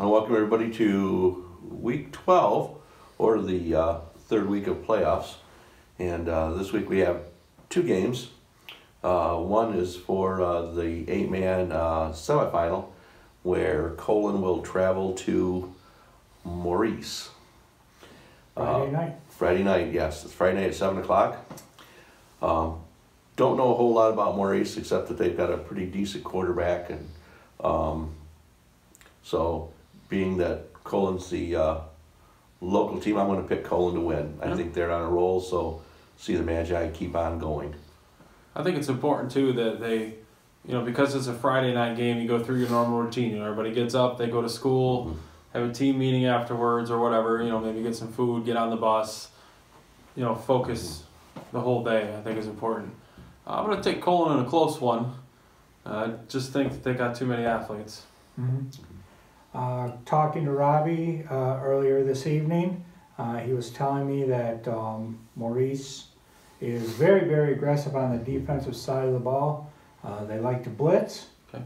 want to welcome everybody to week 12, or the third week of playoffs. And this week we have two games. One is for the 8-man semifinal, where Colon will travel to Maurice. Friday night. Friday night, yes. It's Friday night at 7 o'clock. Don't know a whole lot about Maurice, except that they've got a pretty decent quarterback. And so, being that Colon's the local team, I'm going to pick Colon to win. I think they're on a roll, so see the Magi keep on going. I think it's important, too, that they, because it's a Friday night game, you go through your normal routine. Everybody gets up, they go to school, have a team meeting afterwards or whatever, maybe get some food, get on the bus, focus the whole day, I think is important. I'm going to take Colon in a close one. I just think that they got too many athletes. Talking to Robbie earlier this evening, he was telling me that Maurice is very, very aggressive on the defensive side of the ball. They like to blitz. Okay.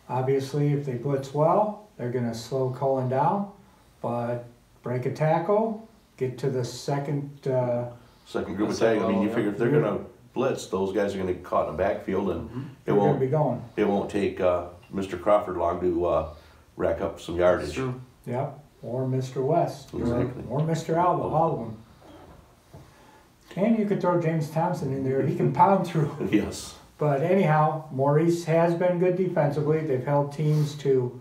Obviously, if they blitz well, they're going to slow Colon down, but break a tackle, get to the second group of tag. I mean, you figure if they're going to blitz, those guys are going to get caught in the backfield, and it won't take Mr. Crawford long to rack up some yardage. That's true. Yep, or Mr. West, exactly. or Mr. Alba, all of them. And you could throw James Thompson in there; he can pound through. Yes. But anyhow, Maurice has been good defensively. They've held teams to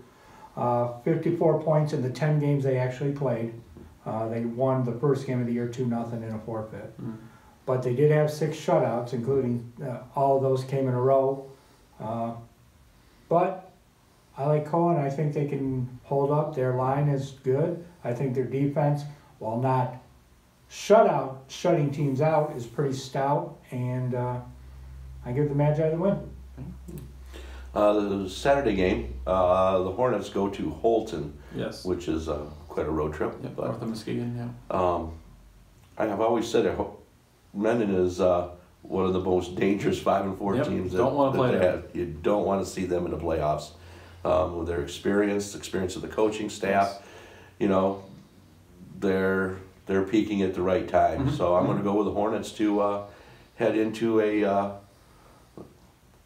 54 points in the 10 games they actually played. They won the first game of the year 2-0 in a forfeit. But they did have 6 shutouts, including all of those came in a row. But I like Colon. I think they can hold up. Their line is good. I think their defense, while not shutting teams out, is pretty stout. And I give the Magi the win. The Saturday game, the Hornets go to Holton, Yes. which is quite a road trip. Yep, But north of Muskegon, yeah. I have always said Mendon is one of the most dangerous 5-4 teams don't that they have. You don't want to see them in the playoffs. With their experience of the coaching staff, they're peaking at the right time. So I'm going to go with the Hornets to head into a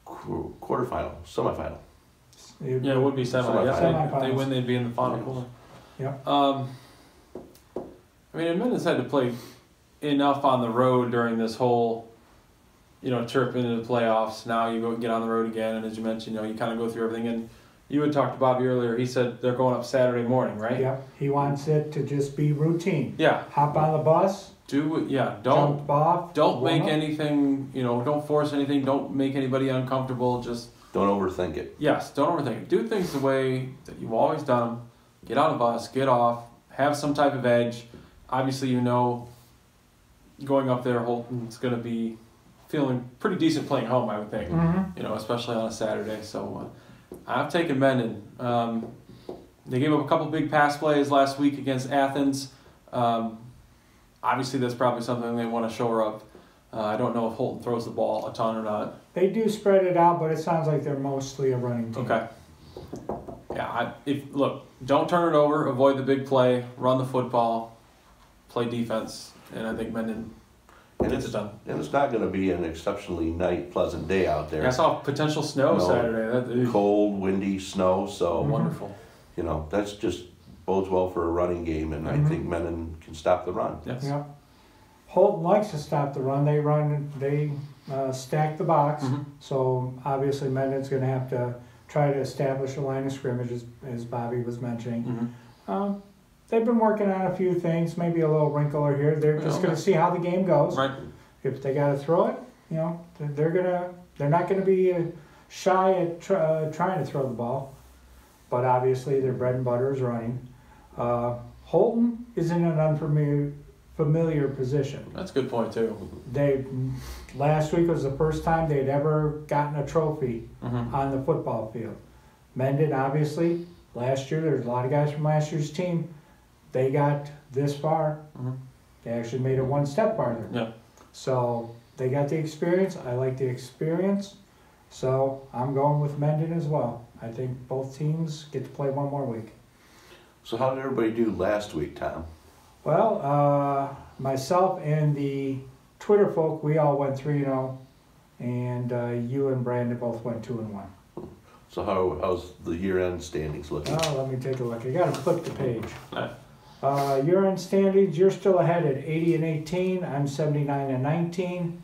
semifinal. Yeah, it would be semifinal. If they win, they'd be in the final quarter. Yeah. Mendon's had to play enough on the road during this whole, trip into the playoffs. Now you go get on the road again, and as you mentioned, you kind of go through everything. And you had talked to Bobby earlier. He said they're going up Saturday morning, right? Yeah. He wants it to just be routine. Yeah. Hop on the bus. Don't jump off. Don't make anything. Don't force anything. Don't make anybody uncomfortable. Just don't overthink it. Yes, don't overthink it. Do things the way that you've always done them. Get on a bus. Get off. Have some type of edge. Obviously, going up there, Holton's going to be feeling pretty decent playing home, I would think. Especially on a Saturday. So I've taken Mendon. They gave up a couple big pass plays last week against Athens. Obviously, that's probably something they want to shore up. I don't know if Holton throws the ball a ton or not. They do spread it out, but it sounds like they're mostly a running team. Okay. Yeah, don't turn it over. Avoid the big play. Run the football. Play defense. And I think Mendon gets it done. And it's not going to be an exceptionally pleasant day out there. Yeah, I saw potential snow Saturday. Cold, windy, snow. So wonderful. That's just bodes well for a running game, and I think Mendon can stop the run. Yes. Yeah. Holton likes to stop the run. They stack the box. So obviously Mendon's going to have to try to establish a line of scrimmage, as Bobby was mentioning. They've been working on a few things, maybe a little wrinkle or here. They're just going to see how the game goes. Right. If they got to throw it, they're not going to be shy at trying to throw the ball. But obviously their bread and butter is running. Holton is in an unfamiliar position. That's a good point too. Last week was the first time they'd ever gotten a trophy on the football field. Mendon, obviously, last year, there's a lot of guys from last year's team. They got this far. They actually made it one step farther. Yeah. So they got the experience. I like the experience. So I'm going with Mendon as well. I think both teams get to play one more week. So how did everybody do last week, Tom? Well, myself and the Twitter folk, we all went 3-0, and you and Brandon both went 2-1. So how's the year-end standings looking? Oh, let me take a look. I gotta flip the page. Right. Year-end standings, you're still ahead at 80-18. I'm 79-19.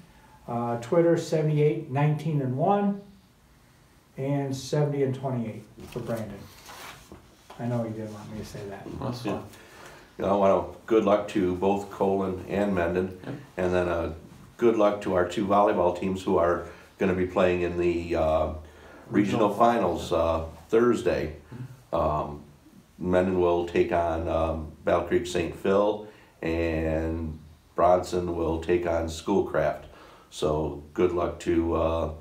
Twitter 78-19-1, and 70-28 for Brandon. I know you didn't want me to say that. That's fine. You know, I want to good luck to both Colin and Mendon, Yep. and then good luck to our two volleyball teams who are going to be playing in the regional finals Thursday. Mendon will take on Battle Creek St. Phil, and Bronson will take on Schoolcraft. So good luck to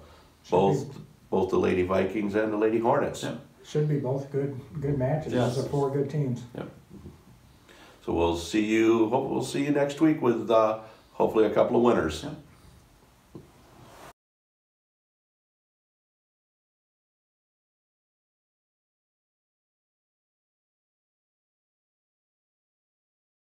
both the Lady Vikings and the Lady Hornets. Yep. Should be both good matches. Yes. Those are 4 good teams. So we'll see you next week with hopefully a couple of winners. Yep.